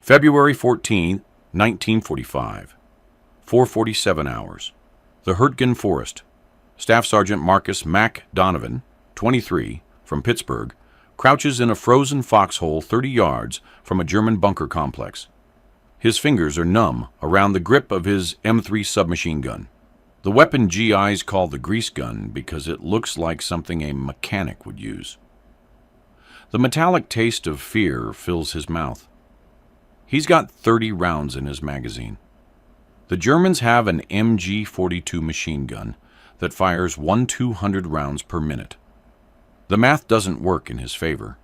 February 14, 1945, 4:47 hours. The Hürtgen Forest. Staff Sergeant Marcus Donovan, 23, from Pittsburgh, crouches in a frozen foxhole 30 yards from a German bunker complex. His fingers are numb around the grip of his M3 submachine gun. The weapon GIs call the grease gun because it looks like something a mechanic would use. The metallic taste of fear fills his mouth. He's got 30 rounds in his magazine. The Germans have an MG-42 machine gun that fires 1/200 rounds per minute. The math doesn't work in his favor.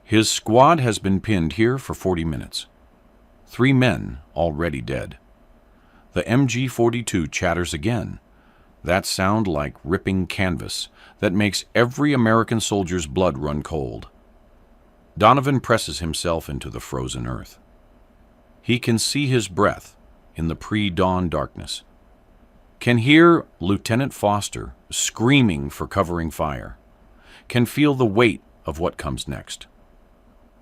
His squad has been pinned here for 40 minutes. 3 men already dead. The MG-42 chatters again. That sound like ripping canvas that makes every American soldier's blood run cold. Donovan presses himself into the frozen earth. He can see his breath in the pre-dawn darkness. Can hear Lieutenant Foster screaming for covering fire. Can feel the weight of what comes next.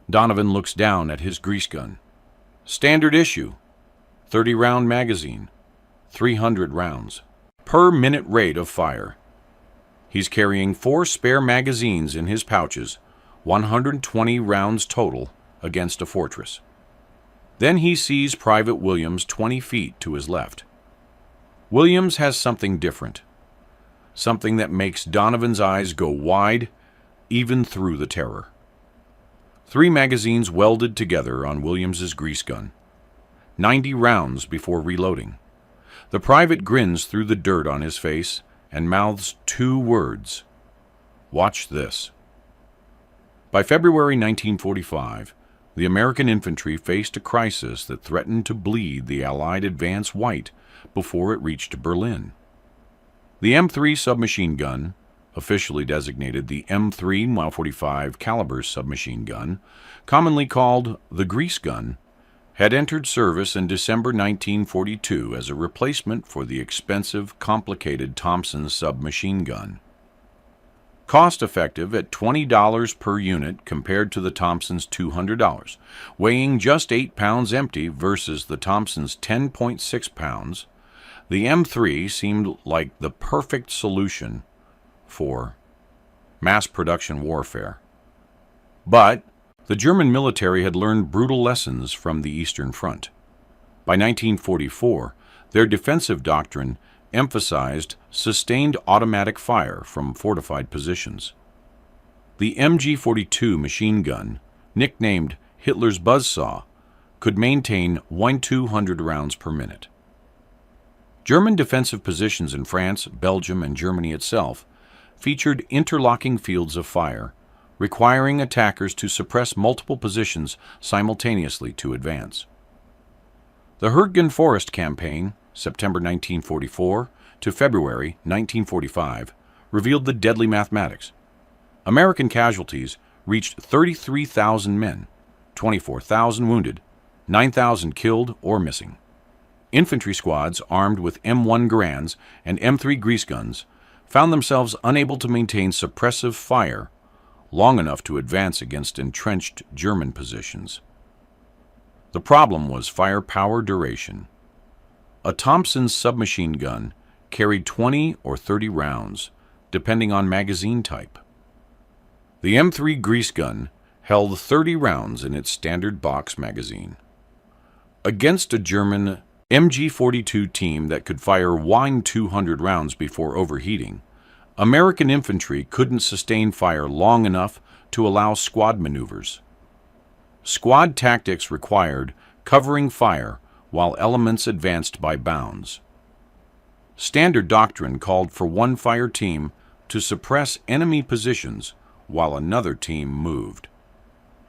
Donovan looks down at his grease gun. Standard issue, 30-round magazine, 300 rounds, per minute rate of fire. He's carrying 4 spare magazines in his pouches, 120 rounds total against a fortress. Then he sees Private Williams 20 feet to his left. Williams has something different, something that makes Donovan's eyes go wide, even through the terror. 3 magazines welded together on Williams's grease gun. 90 rounds before reloading. The private grins through the dirt on his face and mouths 2 words. Watch this. By February 1945, the American infantry faced a crisis that threatened to bleed the Allied advance white before it reached Berlin. The M3 submachine gun, officially designated the M3 .45 caliber submachine gun, commonly called the grease gun, had entered service in December 1942 as a replacement for the expensive, complicated Thompson submachine gun. Cost-effective at $20 per unit compared to the Thompson's $200, weighing just 8 pounds empty versus the Thompson's 10.6 pounds, the M3 seemed like the perfect solution for mass production warfare. But the German military had learned brutal lessons from the Eastern Front. By 1944, their defensive doctrine emphasized sustained automatic fire from fortified positions. The MG-42 machine gun, nicknamed Hitler's buzzsaw, could maintain 1/200 rounds per minute. German defensive positions in France, Belgium, and Germany itself featured interlocking fields of fire, requiring attackers to suppress multiple positions simultaneously to advance. The Hürtgen Forest campaign, September 1944 to February 1945, revealed the deadly mathematics. American casualties reached 33,000 men, 24,000 wounded, 9,000 killed or missing. Infantry squads armed with M1 Garands and M3 grease guns found themselves unable to maintain suppressive fire long enough to advance against entrenched German positions. The problem was firepower duration. A Thompson submachine gun carried 20 or 30 rounds, depending on magazine type. The M3 grease gun held 30 rounds in its standard box magazine. Against a German MG-42 team that could fire 1/200 rounds before overheating, American infantry couldn't sustain fire long enough to allow squad maneuvers. Squad tactics required covering fire while elements advanced by bounds. Standard doctrine called for one fire team to suppress enemy positions while another team moved.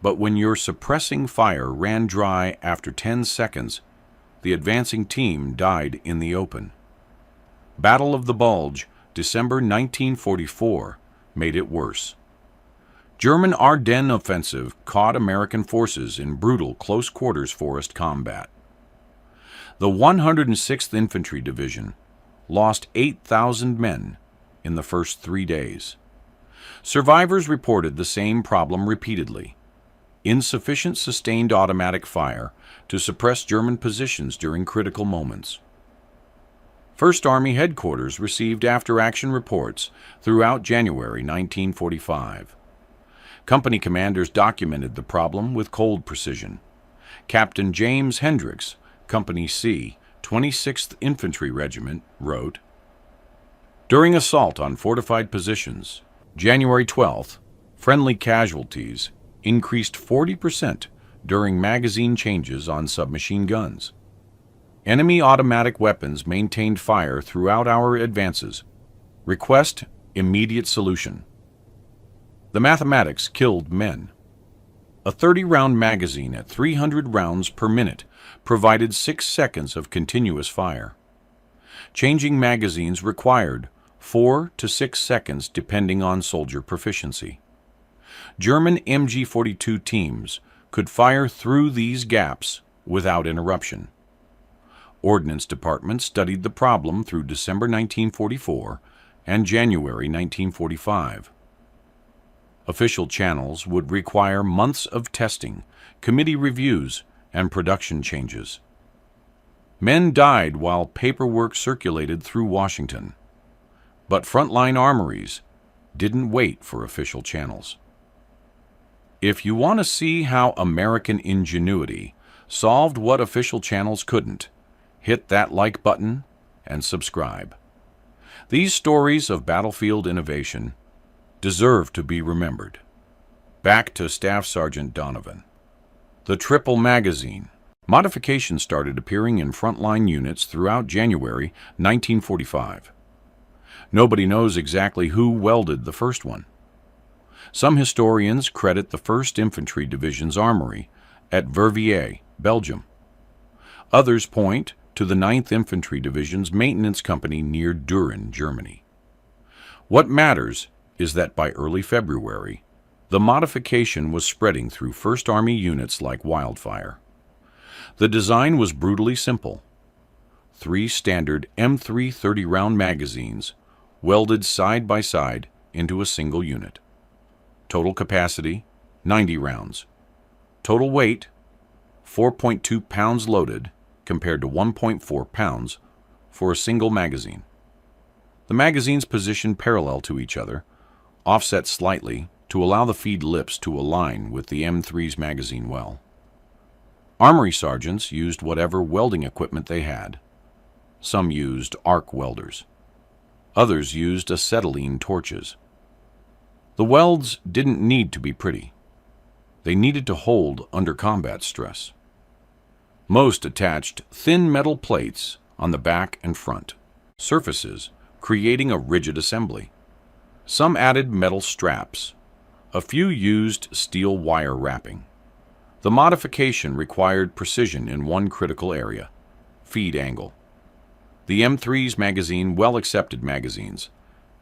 But when your suppressing fire ran dry after 10 seconds, the advancing team died in the open. Battle of the Bulge, December 1944, made it worse. German Ardennes offensive caught American forces in brutal close-quarters forest combat. The 106th Infantry Division lost 8,000 men in the first 3 days. Survivors reported the same problem repeatedly. insufficient sustained automatic fire to suppress German positions during critical moments. First Army Headquarters received after-action reports throughout January 1945. Company commanders documented the problem with cold precision. Captain James Hendricks, Company C, 26th Infantry Regiment, wrote, "During assault on fortified positions, January 12th, friendly casualties increased 40% during magazine changes on submachine guns. Enemy automatic weapons maintained fire throughout our advances. Request immediate solution. The mathematics killed men. A 30-round magazine at 300 rounds per minute provided 6 seconds of continuous fire. Changing magazines required 4 to 6 seconds depending on soldier proficiency. German MG-42 teams could fire through these gaps without interruption. Ordnance Department studied the problem through December 1944 and January 1945. Official channels would require months of testing, committee reviews, and production changes. Men died while paperwork circulated through Washington. But frontline armories didn't wait for official channels. If you want to see how American ingenuity solved what official channels couldn't, hit that like button and subscribe. These stories of battlefield innovation deserve to be remembered. Back to Staff Sergeant Donovan. The triple magazine. Modifications started appearing in frontline units throughout January 1945. Nobody knows exactly who welded the first one. Some historians credit the 1st Infantry Division's armory at Verviers, Belgium. Others point to the 9th Infantry Division's maintenance company near Düren, Germany. What matters is that by early February, the modification was spreading through 1st Army units like wildfire. The design was brutally simple. 3 standard M3 30-round magazines welded side by side into a single unit. Total capacity, 90 rounds. Total weight, 4.2 pounds loaded compared to 1.4 pounds for a single magazine. The magazines positioned parallel to each other, offset slightly to allow the feed lips to align with the M3's magazine well. Armory sergeants used whatever welding equipment they had. Some used arc welders. Others used acetylene torches. The welds didn't need to be pretty. They needed to hold under combat stress. Most attached thin metal plates on the back and front surfaces, creating a rigid assembly. Some added metal straps. A few used steel wire wrapping. The modification required precision in one critical area: feed angle. The M3's magazine well-accepted magazines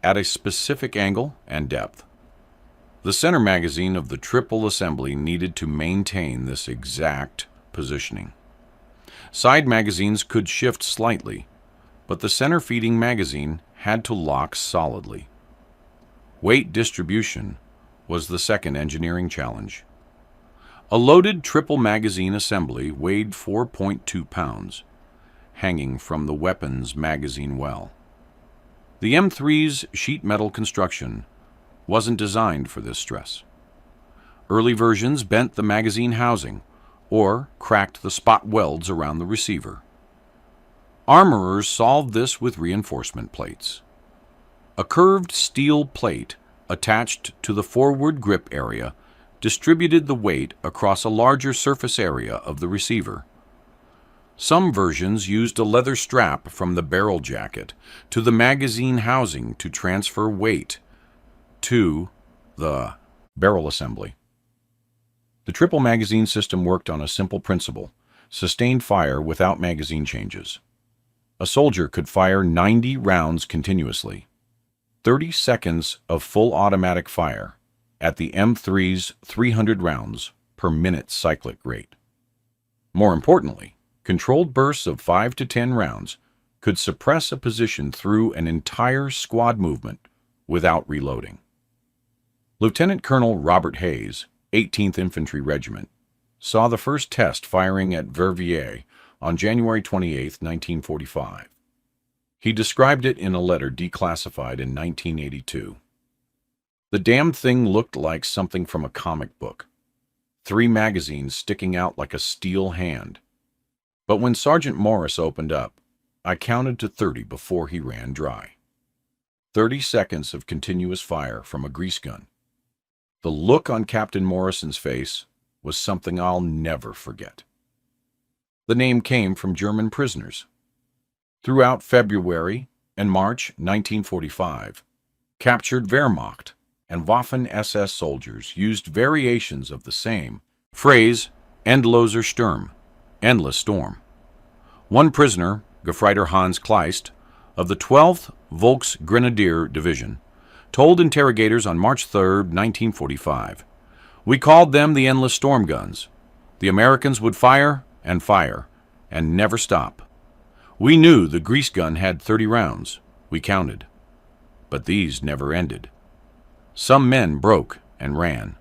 at a specific angle and depth. The center magazine of the triple assembly needed to maintain this exact positioning. Side magazines could shift slightly, but the center feeding magazine had to lock solidly. Weight distribution was the second engineering challenge. A loaded triple magazine assembly weighed 4.2 pounds, hanging from the weapon's magazine well. The M3's sheet metal construction wasn't designed for this stress. Early versions bent the magazine housing or cracked the spot welds around the receiver. Armorers solved this with reinforcement plates. A curved steel plate attached to the forward grip area distributed the weight across a larger surface area of the receiver. Some versions used a leather strap from the barrel jacket to the magazine housing to transfer weight to the barrel assembly. The triple magazine system worked on a simple principle: sustained fire without magazine changes. A soldier could fire 90 rounds continuously, 30 seconds of full automatic fire at the M3's 300 rounds per minute cyclic rate. More importantly, controlled bursts of 5 to 10 rounds could suppress a position through an entire squad movement without reloading. Lieutenant Colonel Robert Hayes, 18th Infantry Regiment, saw the first test firing at Verviers on January 28, 1945. He described it in a letter declassified in 1982. The damned thing looked like something from a comic book. 3 magazines sticking out like a steel hand. But when Sergeant Morris opened up, I counted to 30 before he ran dry. 30 seconds of continuous fire from a grease gun. The look on Captain Morrison's face was something I'll never forget. The name came from German prisoners. Throughout February and March 1945, captured Wehrmacht and Waffen-SS soldiers used variations of the same phrase, Endloser Sturm, endless storm. One prisoner, Gefreiter Hans Kleist, of the 12th Volksgrenadier Division, told interrogators on March 3, 1945, "We called them the endless storm guns. The Americans would fire and never stop. We knew the grease gun had 30 rounds. We counted. But these never ended. Some men broke and ran."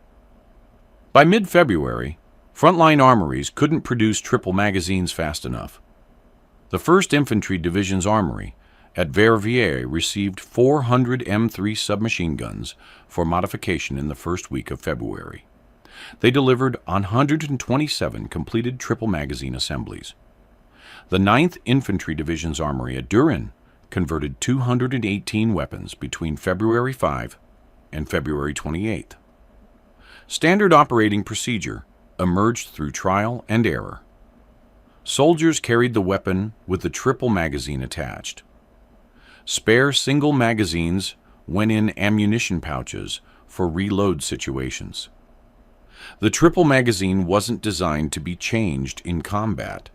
By mid-February, frontline armories couldn't produce triple magazines fast enough. The 1st Infantry Division's armory at Verviers received 400 M3 submachine guns for modification in the first week of February. They delivered 127 completed triple magazine assemblies. The 9th Infantry Division's armory at Düren converted 218 weapons between February 5 and February 28. Standard operating procedure emerged through trial and error. Soldiers carried the weapon with the triple magazine attached. Spare single magazines went in ammunition pouches for reload situations. The triple magazine wasn't designed to be changed in combat.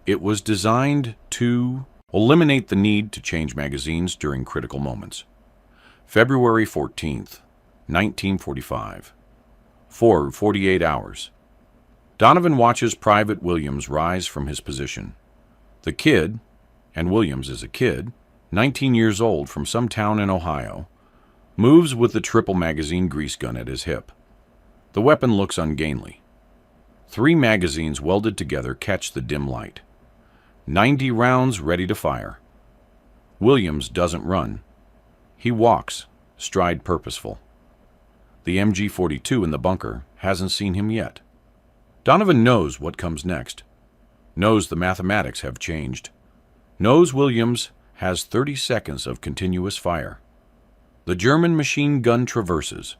It was designed to eliminate the need to change magazines during critical moments. February 14th, 1945. 4:48 hours. Donovan watches Private Williams rise from his position. The kid, and Williams is a kid, 19 years old from some town in Ohio, moves with the triple magazine grease gun at his hip. The weapon looks ungainly. 3 magazines welded together catch the dim light. 90 rounds ready to fire. Williams doesn't run. He walks, stride purposeful. The MG-42 in the bunker hasn't seen him yet. Donovan knows what comes next. Knows the mathematics have changed. Knows Williams has 30 seconds of continuous fire. The German machine gun traverses.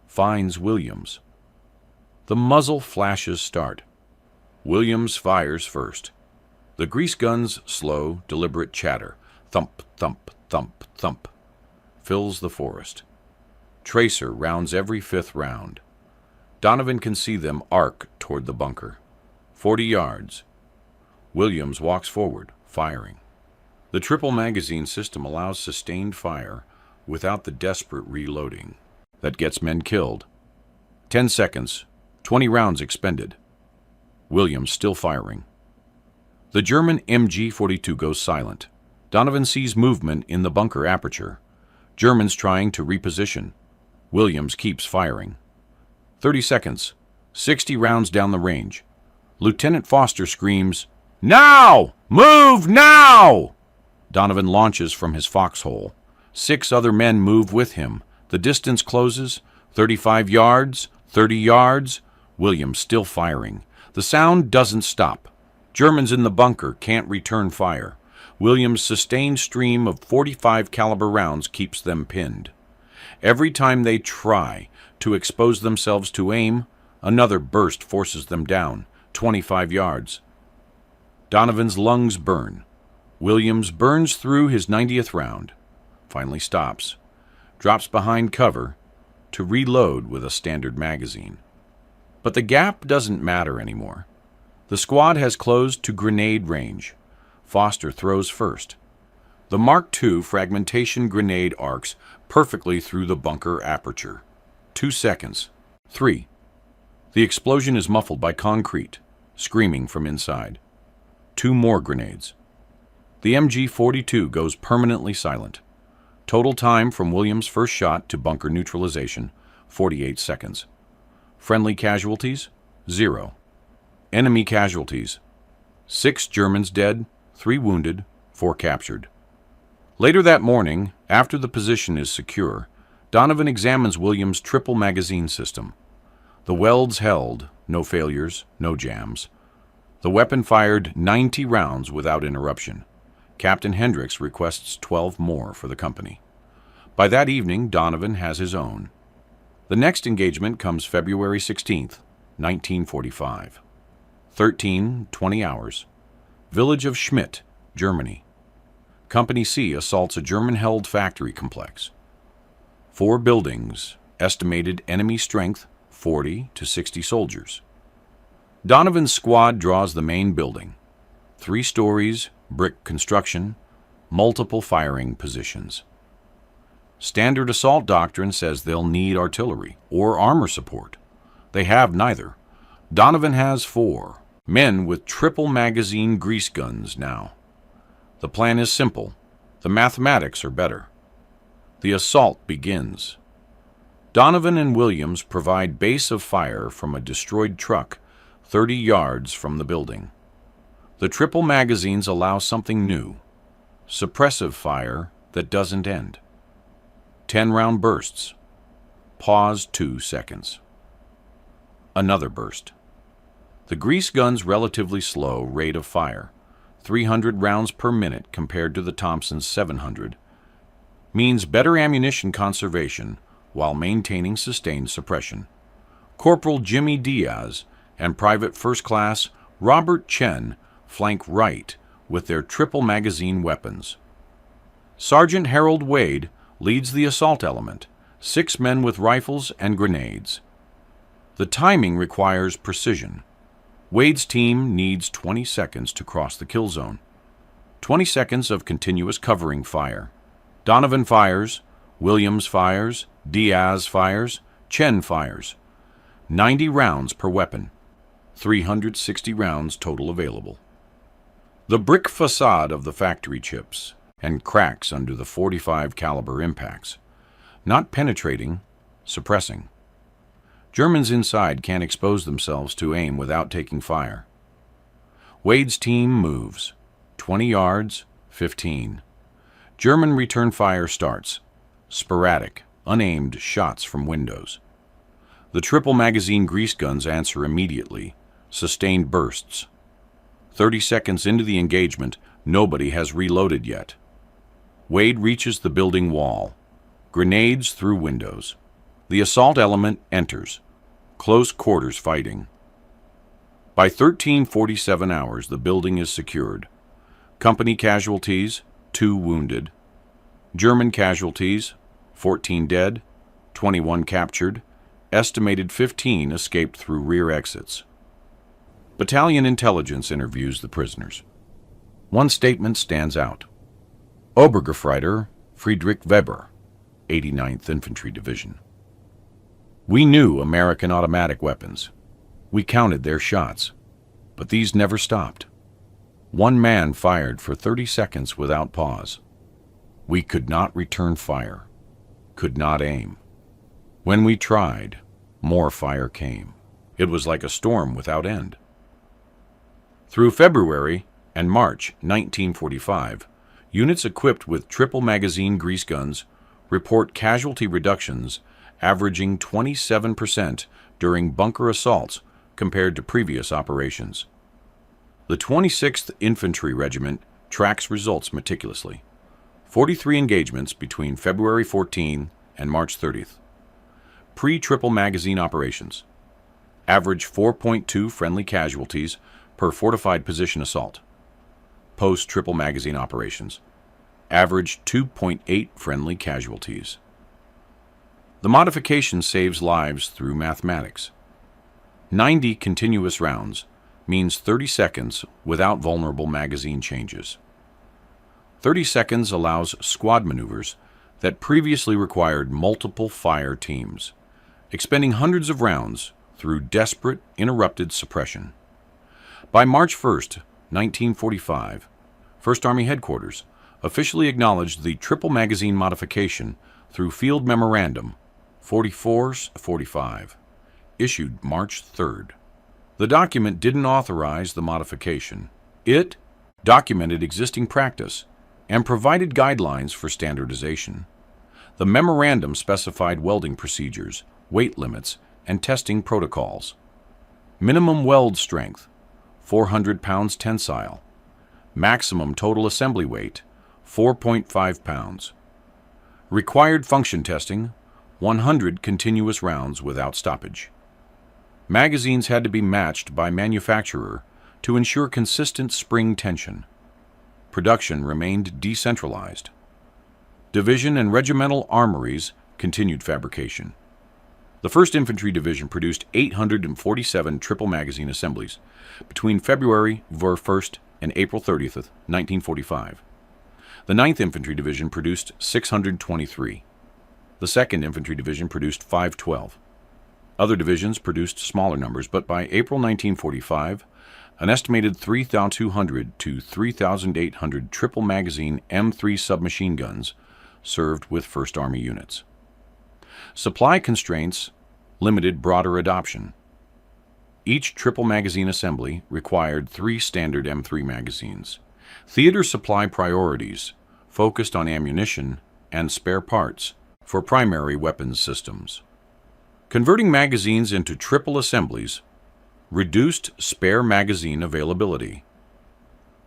Finds Williams. The muzzle flashes start. Williams fires first. The grease gun's slow, deliberate chatter, thump, thump, thump, thump, fills the forest. Tracer rounds every 5th round. Donovan can see them arc toward the bunker. 40 yards. Williams walks forward, firing. The triple magazine system allows sustained fire without the desperate reloading that gets men killed. 10 seconds, 20 rounds expended. Williams still firing. The German MG-42 goes silent. Donovan sees movement in the bunker aperture. Germans trying to reposition. Williams keeps firing. 30 seconds, 60 rounds down the range. Lieutenant Foster screams, "Now! Move now!" Donovan launches from his foxhole. 6 other men move with him. The distance closes, 35 yards, 30 yards. Williams still firing. The sound doesn't stop. Germans in the bunker can't return fire. Williams' sustained stream of 45 caliber rounds keeps them pinned. Every time they try to expose themselves to aim, another burst forces them down, 25 yards. Donovan's lungs burn. Williams burns through his 90th round, finally stops, drops behind cover to reload with a standard magazine. But the gap doesn't matter anymore. The squad has closed to grenade range. Foster throws first. The Mark II fragmentation grenade arcs perfectly through the bunker aperture. 2 seconds. 3. The explosion is muffled by concrete, screaming from inside. 2 more grenades. The MG-42 goes permanently silent. Total time from Williams' first shot to bunker neutralization, 48 seconds. Friendly casualties, 0. Enemy casualties, 6 Germans dead, 3 wounded, 4 captured. Later that morning, after the position is secure, Donovan examines Williams' triple magazine system. The welds held, no failures, no jams. The weapon fired 90 rounds without interruption. Captain Hendricks requests 12 more for the company. By that evening, Donovan has his own. The next engagement comes February 16th, 1945. 13:20 hours. Village of Schmidt, Germany. Company C assaults a German-held factory complex. 4 buildings, estimated enemy strength 40 to 60 soldiers. Donovan's squad draws the main building. 3 stories, brick construction, multiple firing positions. Standard assault doctrine says they'll need artillery or armor support. They have neither. Donovan has 4 men with triple magazine grease guns now. The plan is simple. The mathematics are better. The assault begins. Donovan and Williams provide base of fire from a destroyed truck 30 yards from the building. The triple magazines allow something new, suppressive fire that doesn't end. 10-round bursts. Pause 2 seconds. Another burst. The grease gun's relatively slow rate of fire, 300 rounds per minute compared to the Thompson's 700, means better ammunition conservation while maintaining sustained suppression. Corporal Jimmy Diaz and Private First Class Robert Chen flank right with their triple magazine weapons. Sergeant Harold Wade leads the assault element, 6 men with rifles and grenades. The timing requires precision. Wade's team needs 20 seconds to cross the kill zone. 20 seconds of continuous covering fire. Donovan fires, Williams fires, Diaz fires, Chen fires. 90 rounds per weapon. 360 rounds total available. The brick facade of the factory chips and cracks under the .45 caliber impacts, not penetrating, suppressing. Germans inside can't expose themselves to aim without taking fire. Wade's team moves. 20 yards, 15. German return fire starts. Sporadic, unaimed shots from windows. The triple magazine grease guns answer immediately. Sustained bursts. 30 seconds into the engagement, nobody has reloaded yet. Wade reaches the building wall. Grenades through windows. The assault element enters. Close quarters fighting. By 13:47 hours, the building is secured. Company casualties, 2 wounded. German casualties, 14 dead, 21 captured. Estimated 15 escaped through rear exits. Battalion intelligence interviews the prisoners. One statement stands out. Obergefreiter Friedrich Weber, 89th Infantry Division. We knew American automatic weapons. We counted their shots, but these never stopped. One man fired for 30 seconds without pause. We could not return fire, could not aim. When we tried, more fire came. It was like a storm without end. Through February and March 1945, units equipped with triple magazine grease guns report casualty reductions averaging 27% during bunker assaults compared to previous operations. The 26th Infantry Regiment tracks results meticulously. 43 engagements between February 14 and March 30th. Pre-triple magazine operations. Average 4.2 friendly casualties per fortified position assault. Post-triple magazine operations. Average 2.8 friendly casualties. The modification saves lives through mathematics. 90 continuous rounds means 30 seconds without vulnerable magazine changes. 30 seconds allows squad maneuvers that previously required multiple fire teams, expending hundreds of rounds through desperate, interrupted suppression. By March 1st, 1945, 1st Army Headquarters officially acknowledged the triple magazine modification through Field Memorandum 44-45. issued March 3rd. The document didn't authorize the modification. It documented existing practice and provided guidelines for standardization. The memorandum specified welding procedures, weight limits, and testing protocols. Minimum weld strength, 400 pounds tensile. Maximum total assembly weight, 4.5 pounds. Required function testing, 100 continuous rounds without stoppage. Magazines had to be matched by manufacturer to ensure consistent spring tension. Production remained decentralized. Division and regimental armories continued fabrication. The 1st Infantry Division produced 847 triple magazine assemblies between February 1st and April 30th, 1945. The 9th Infantry Division produced 623. The 2nd Infantry Division produced 512. Other divisions produced smaller numbers, but by April 1945, an estimated 3,200 to 3,800 triple magazine M3 submachine guns served with 1st Army units. Supply constraints limited broader adoption. Each triple magazine assembly required 3 standard M3 magazines. Theater supply priorities focused on ammunition and spare parts for primary weapons systems. Converting magazines into triple assemblies reduced spare magazine availability.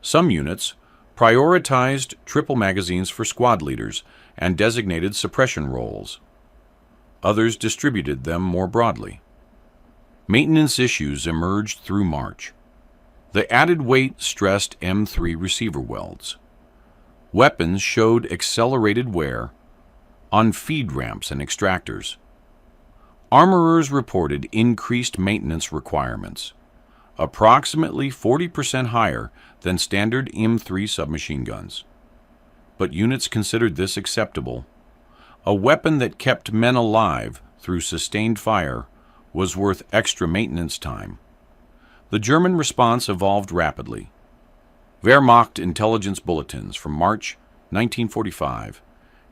Some units prioritized triple magazines for squad leaders and designated suppression roles. Others distributed them more broadly. Maintenance issues emerged through March. The added weight stressed M3 receiver welds. Weapons showed accelerated wear on feed ramps and extractors. Armorers reported increased maintenance requirements, approximately 40% higher than standard M3 submachine guns. But units considered this acceptable. A weapon that kept men alive through sustained fire was worth extra maintenance time. The German response evolved rapidly. Wehrmacht intelligence bulletins from March 1945,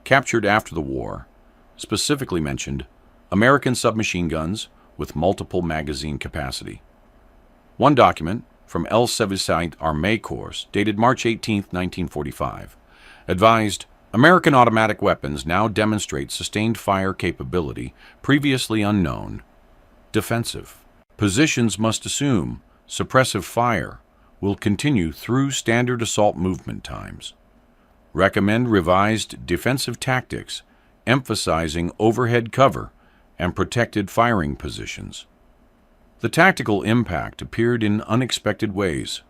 captured after the war, specifically mentioned American submachine guns with multiple magazine capacity. One document from El Service Armée Corps, dated March 18, 1945, advised American automatic weapons now demonstrate sustained fire capability previously unknown. Defensive positions must assume suppressive fire will continue through standard assault movement times. Recommend revised defensive tactics emphasizing overhead cover and protected firing positions. The tactical impact appeared in unexpected ways.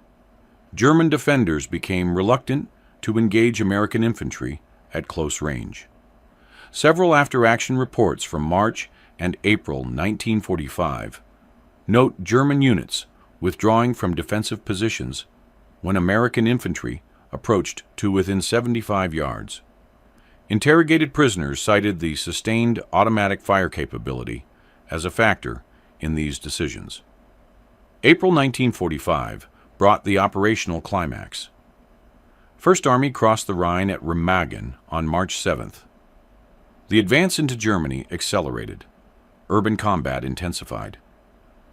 German defenders became reluctant to engage American infantry at close range. Several after-action reports from March and April 1945 note German units withdrawing from defensive positions when American infantry approached to within 75 yards. Interrogated prisoners cited the sustained automatic fire capability as a factor in these decisions. April 1945 brought the operational climax. First Army crossed the Rhine at Remagen on March 7th. The advance into Germany accelerated. Urban combat intensified.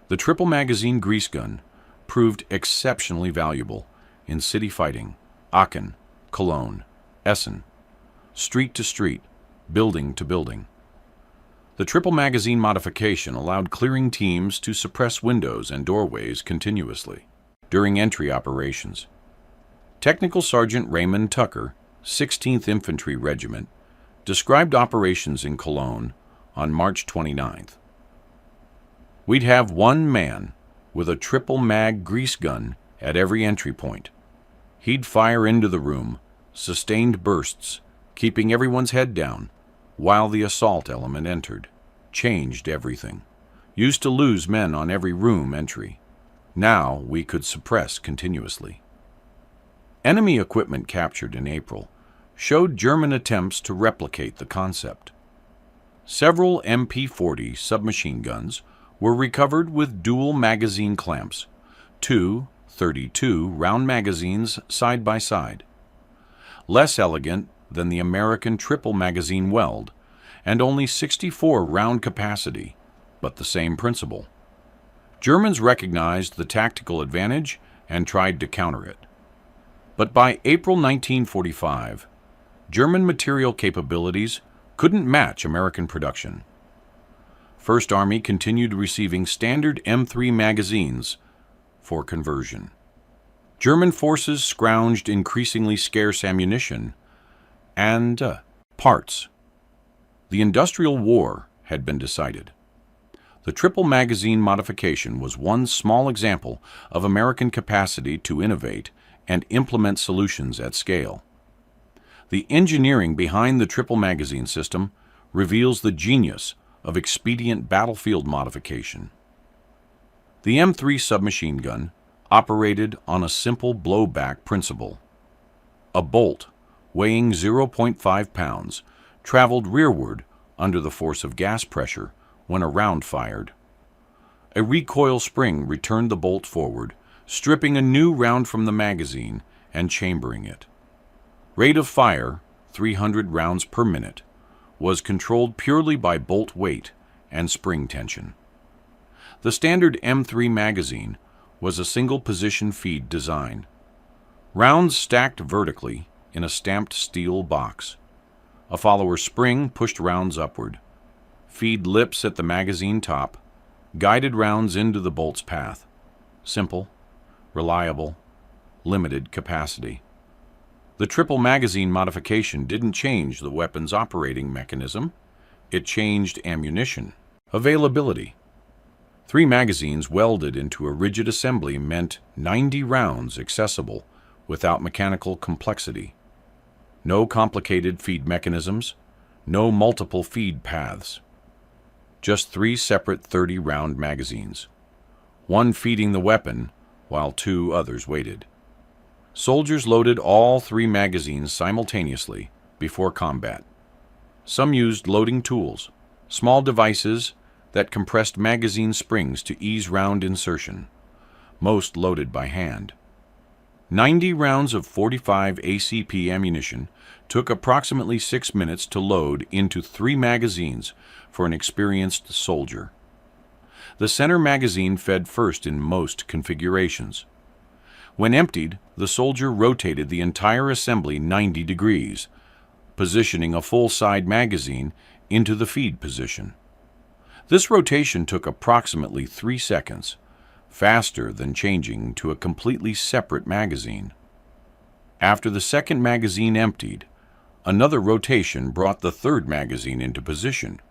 The triple magazine grease gun proved exceptionally valuable in city fighting, Aachen, Cologne, Essen, street to street, building to building. The triple magazine modification allowed clearing teams to suppress windows and doorways continuously during entry operations. Technical Sergeant Raymond Tucker, 16th Infantry Regiment, described operations in Cologne on March 29th. We'd have one man with a triple mag grease gun at every entry point. He'd fire into the room, sustained bursts, keeping everyone's head down, while the assault element entered. Changed everything. Used to lose men on every room entry. Now we could suppress continuously. Enemy equipment captured in April showed German attempts to replicate the concept. Several MP-40 submachine guns were recovered with dual magazine clamps, 2 .32 round magazines side by side. Less elegant than the American triple magazine weld, and only 64 round capacity, but the same principle. Germans recognized the tactical advantage and tried to counter it. But by April 1945, German material capabilities couldn't match American production. First Army continued receiving standard M3 magazines for conversion. German forces scrounged increasingly scarce ammunition and parts. The industrial war had been decided. The triple magazine modification was one small example of American capacity to innovate and implement solutions at scale. The engineering behind the triple magazine system reveals the genius of expedient battlefield modification. The M3 submachine gun operated on a simple blowback principle. A bolt weighing 0.5 pounds traveled rearward under the force of gas pressure when a round fired. A recoil spring returned the bolt forward, stripping a new round from the magazine and chambering it. Rate of fire, 300 rounds per minute, was controlled purely by bolt weight and spring tension. The standard M3 magazine was a single-position feed design. Rounds stacked vertically in a stamped steel box. A follower spring pushed rounds upward. Feed lips at the magazine top guided rounds into the bolt's path. Simple, reliable, limited capacity. The triple magazine modification didn't change the weapon's operating mechanism. It changed ammunition availability. 3 magazines welded into a rigid assembly meant 90 rounds accessible without mechanical complexity. No complicated feed mechanisms, no multiple feed paths. Just 3 separate 30-round magazines, one feeding the weapon while 2 others waited. Soldiers loaded all 3 magazines simultaneously before combat. Some used loading tools, small devices that compressed magazine springs to ease round insertion, most loaded by hand. 90 rounds of 45 ACP ammunition took approximately 6 minutes to load into 3 magazines for an experienced soldier. The center magazine fed first in most configurations. When emptied, the soldier rotated the entire assembly 90 degrees, positioning a full-side magazine into the feed position. This rotation took approximately 3 seconds, faster than changing to a completely separate magazine. After the second magazine emptied, another rotation brought the third magazine into position.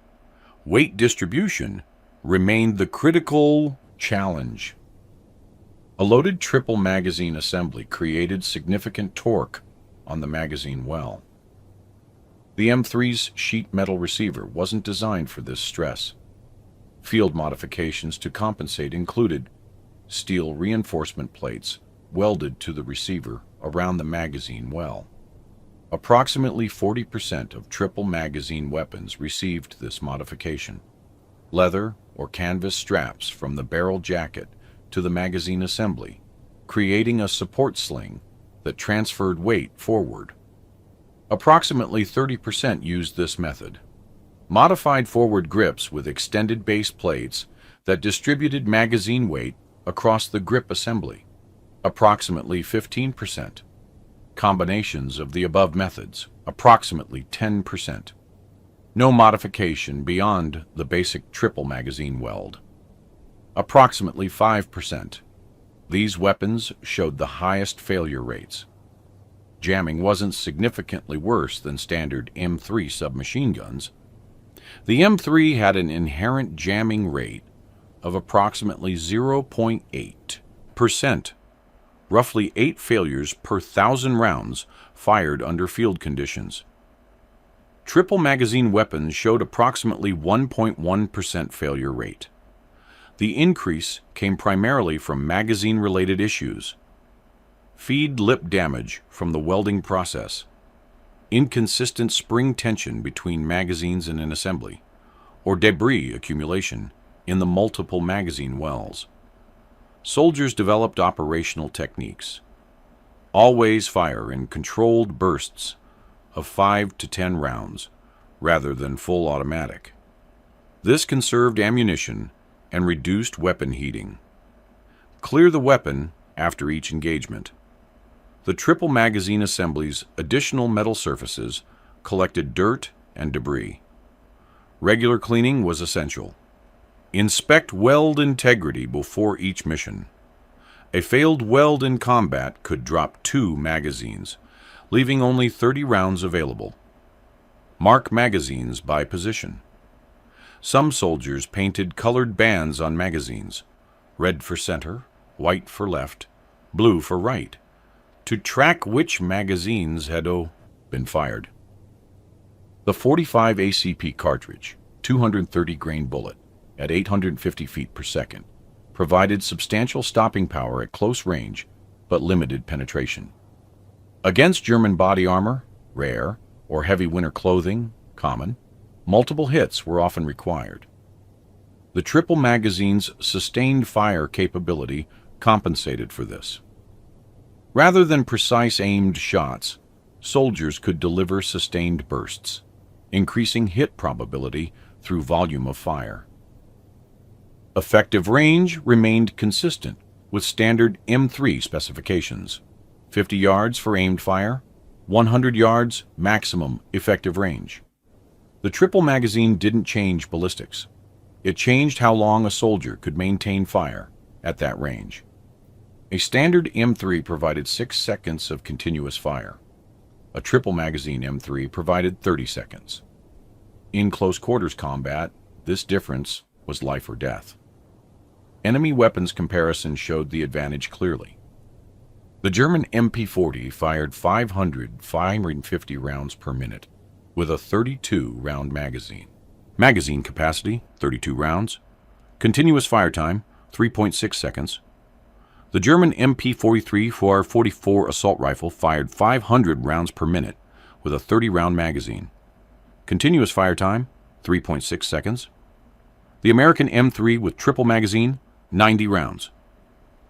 Weight distribution remained the critical challenge. A loaded triple magazine assembly created significant torque on the magazine well. The M3's sheet metal receiver wasn't designed for this stress. Field modifications to compensate included steel reinforcement plates welded to the receiver around the magazine well. Approximately 40% of triple magazine weapons received this modification. Leather or canvas straps from the barrel jacket to the magazine assembly, creating a support sling that transferred weight forward. Approximately 30% used this method. Modified forward grips with extended base plates that distributed magazine weight across the grip assembly. Approximately 15%. Combinations of the above methods. Approximately 10%. No modification beyond the basic triple magazine weld. Approximately 5%. These weapons showed the highest failure rates. Jamming wasn't significantly worse than standard M3 submachine guns. The M3 had an inherent jamming rate of approximately 0.8%, roughly 8 failures per 1,000 rounds fired under field conditions. Triple magazine weapons showed approximately 1.1% failure rate. The increase came primarily from magazine-related issues. Feed lip damage from the welding process, inconsistent spring tension between magazines in an assembly, or debris accumulation in the multiple magazine wells. Soldiers developed operational techniques. Always fire in controlled bursts of 5 to 10 rounds rather than full automatic. This conserved ammunition and reduced weapon heating. Clear the weapon after each engagement. The triple magazine assembly's additional metal surfaces collected dirt and debris. Regular cleaning was essential. Inspect weld integrity before each mission. A failed weld in combat could drop 2 magazines, leaving only 30 rounds available. Mark magazines by position. Some soldiers painted colored bands on magazines, red for center, white for left, blue for right, to track which magazines had been fired. The 45 ACP cartridge, 230 grain bullet, at 850 feet per second, provided substantial stopping power at close range, but limited penetration. Against German body armor, rare, or heavy winter clothing, common, multiple hits were often required. The triple magazine's sustained fire capability compensated for this. Rather than precise aimed shots, soldiers could deliver sustained bursts, increasing hit probability through volume of fire. Effective range remained consistent with standard M3 specifications: 50 yards for aimed fire, 100 yards maximum effective range. The triple magazine didn't change ballistics. It changed how long a soldier could maintain fire at that range. A standard M3 provided 6 seconds of continuous fire. A triple magazine M3 provided 30 seconds. In close quarters combat, this difference was life or death. Enemy weapons comparison showed the advantage clearly. The German MP40 fired 550 rounds per minute with a 32-round magazine. Magazine capacity, 32 rounds. Continuous fire time, 3.6 seconds. The German MP43 44 assault rifle fired 500 rounds per minute with a 30-round magazine. Continuous fire time, 3.6 seconds. The American M3 with triple magazine, 90 rounds.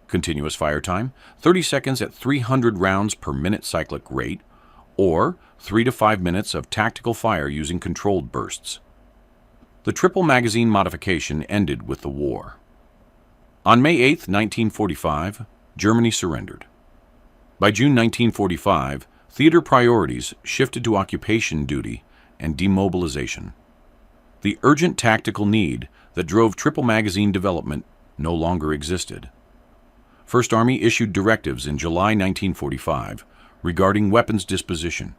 Continuous fire time, 30 seconds at 300 rounds per minute cyclic rate, or 3 to 5 minutes of tactical fire using controlled bursts. The triple magazine modification ended with the war. On May 8, 1945, Germany surrendered. By June 1945, theater priorities shifted to occupation duty and demobilization. The urgent tactical need that drove triple magazine development no longer existed. First Army issued directives in July 1945 regarding weapons disposition.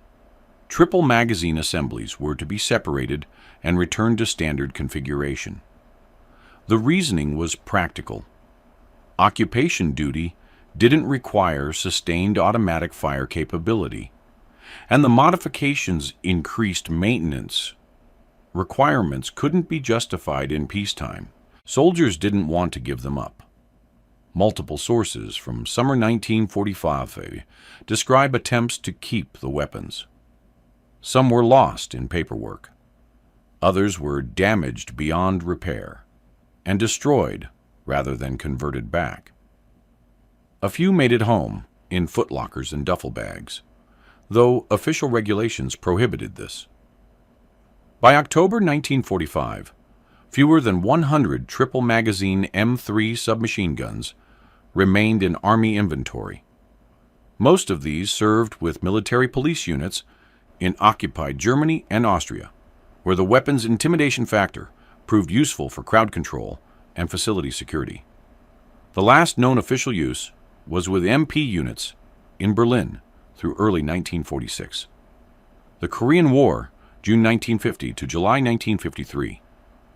Triple magazine assemblies were to be separated and returned to standard configuration. The reasoning was practical. Occupation duty didn't require sustained automatic fire capability, and the modifications increased maintenance requirements couldn't be justified in peacetime. Soldiers didn't want to give them up. Multiple sources from summer 1945 describe attempts to keep the weapons. Some were lost in paperwork. Others were damaged beyond repair and destroyed rather than converted back. A few made it home in footlockers and duffel bags, though official regulations prohibited this. By October 1945, fewer than 100 triple magazine M3 submachine guns remained in Army inventory. Most of these served with military police units in occupied Germany and Austria, where the weapon's intimidation factor proved useful for crowd control and facility security. The last known official use was with MP units in Berlin through early 1946. The Korean War, June 1950 to July 1953,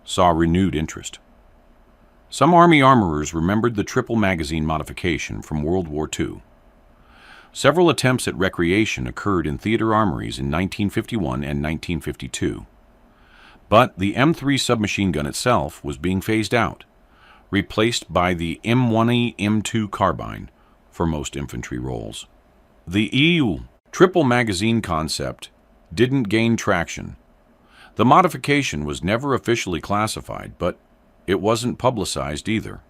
saw renewed interest. Some Army armorers remembered the triple magazine modification from World War II. Several attempts at recreation occurred in theater armories in 1951 and 1952. But the M3 submachine gun itself was being phased out, replaced by the M1E M2 carbine for most infantry roles. The EU triple magazine concept didn't gain traction. The modification was never officially classified, but it wasn't publicized either.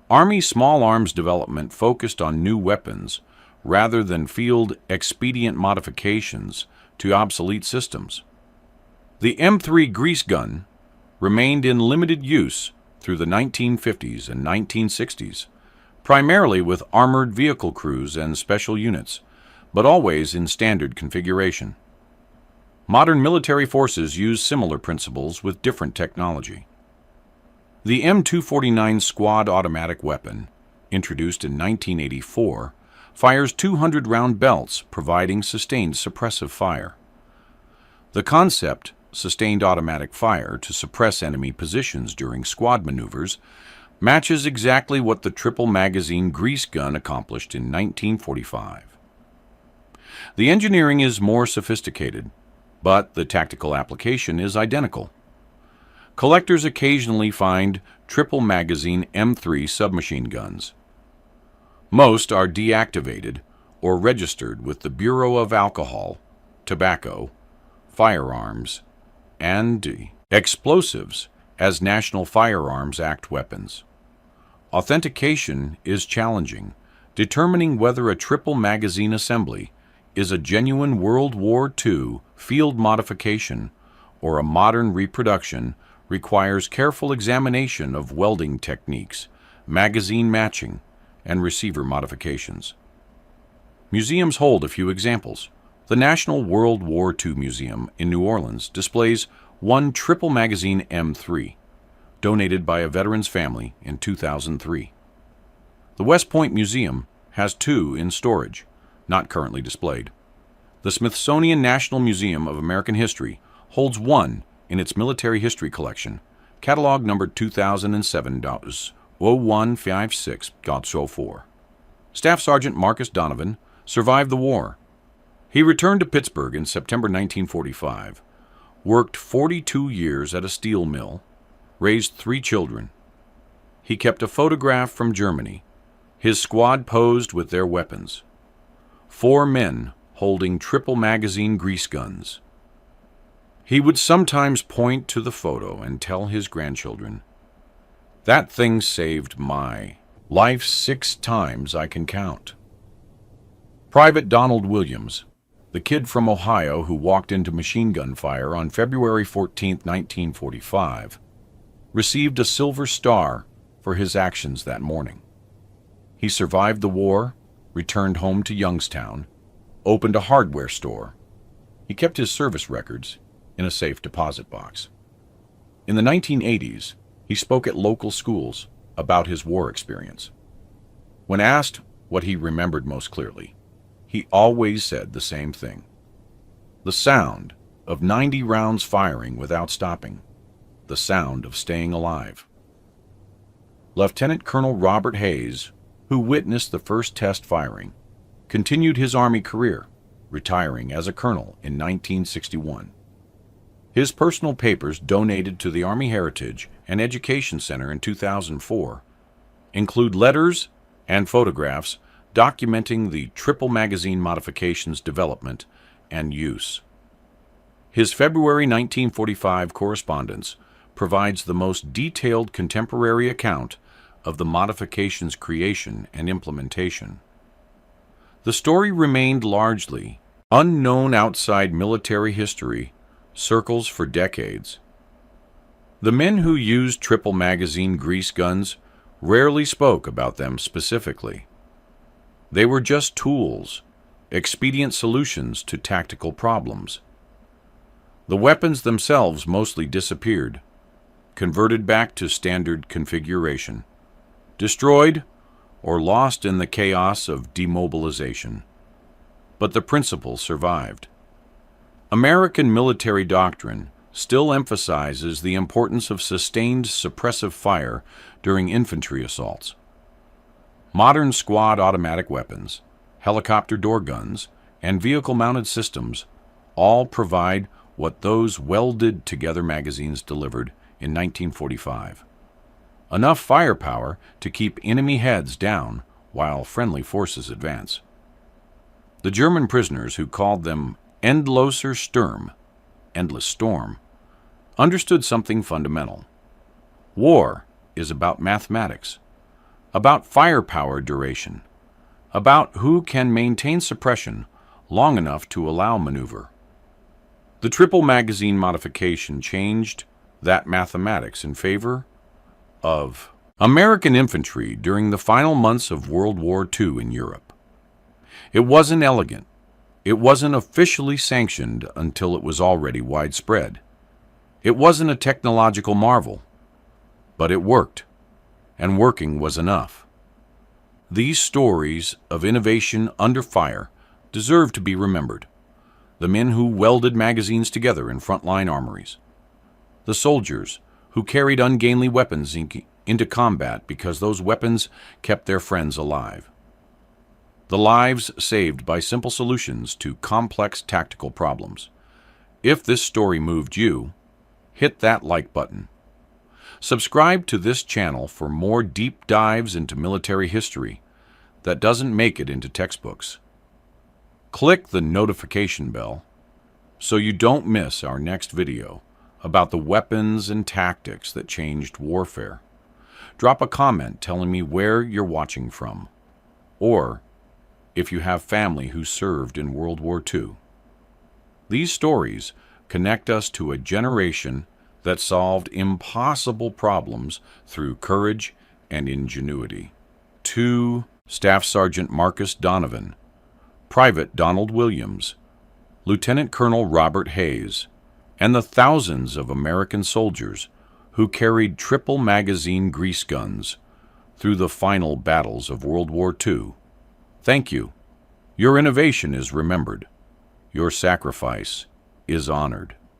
Army small arms development focused on new weapons rather than field expedient modifications to obsolete systems. The M3 grease gun remained in limited use through the 1950s and 1960s, primarily with armored vehicle crews and special units, but always in standard configuration. Modern military forces use similar principles with different technology. The M249 Squad automatic weapon, introduced in 1984, fires 200-round belts, providing sustained suppressive fire. The concept, sustained automatic fire to suppress enemy positions during squad maneuvers, matches exactly what the triple magazine grease gun accomplished in 1945. The engineering is more sophisticated, but the tactical application is identical. Collectors occasionally find triple magazine M3 submachine guns. Most are deactivated or registered with the Bureau of Alcohol, Tobacco, Firearms, and Explosives as National Firearms Act weapons. Authentication is challenging, determining whether a triple magazine assembly is a genuine World War II field modification or a modern reproduction requires careful examination of welding techniques, magazine matching, and receiver modifications. Museums hold a few examples. The National World War II Museum in New Orleans displays one triple magazine M3, donated by a veteran's family in 2003. The West Point Museum has two in storage, not currently displayed. The Smithsonian National Museum of American History holds one in its military history collection, catalog number 2007.0156.04. Staff Sergeant Marcus Donovan survived the war. He returned to Pittsburgh in September 1945, worked 42 years at a steel mill, raised 3 children. He kept a photograph from Germany. His squad posed with their weapons. 4 men holding triple magazine grease guns. He would sometimes point to the photo and tell his grandchildren, "That thing saved my life 6 times I can count." Private Donald Williams, the kid from Ohio who walked into machine gun fire on February 14, 1945, received a Silver Star for his actions that morning. He survived the war, returned home to Youngstown, opened a hardware store. He kept his service records in a safe deposit box. In the 1980s, he spoke at local schools about his war experience. When asked what he remembered most clearly, he always said the same thing: the sound of 90 rounds firing without stopping, the sound of staying alive. Lieutenant Colonel Robert Hayes, who witnessed the first test firing, continued his Army career, retiring as a colonel in 1961. His personal papers donated to the Army Heritage and Education Center in 2004 include letters and photographs documenting the triple magazine modification's development and use. His February 1945 correspondence provides the most detailed contemporary account of the modification's creation and implementation. The story remained largely unknown outside military history circles for decades. The men who used triple magazine grease guns rarely spoke about them specifically. They were just tools, expedient solutions to tactical problems. The weapons themselves mostly disappeared, converted back to standard configuration, destroyed or lost in the chaos of demobilization. But the principle survived. American military doctrine still emphasizes the importance of sustained suppressive fire during infantry assaults. Modern squad automatic weapons, helicopter door guns, and vehicle-mounted systems all provide what those welded-together magazines delivered in 1945. Enough firepower to keep enemy heads down while friendly forces advance. The German prisoners, who called them Endloser Sturm, endless storm, understood something fundamental. War is about mathematics, about firepower duration, about who can maintain suppression long enough to allow maneuver. The triple magazine modification changed that mathematics in favor of American infantry during the final months of World War II in Europe. It wasn't elegant. It wasn't officially sanctioned until it was already widespread. It wasn't a technological marvel, but it worked, and working was enough. These stories of innovation under fire deserve to be remembered. The men who welded magazines together in frontline armories. The soldiers who carried ungainly weapons into combat because those weapons kept their friends alive. The lives saved by simple solutions to complex tactical problems. If this story moved you, hit that like button. Subscribe to this channel for more deep dives into military history that doesn't make it into textbooks. Click the notification bell so you don't miss our next video about the weapons and tactics that changed warfare. Drop a comment telling me where you're watching from, or if you have family who served in World War II. These stories connect us to a generation that solved impossible problems through courage and ingenuity. To Staff Sergeant Marcus Donovan, Private Donald Williams, Lieutenant Colonel Robert Hayes, and the thousands of American soldiers who carried triple magazine grease guns through the final battles of World War II. Thank you. Your innovation is remembered. Your sacrifice is honored.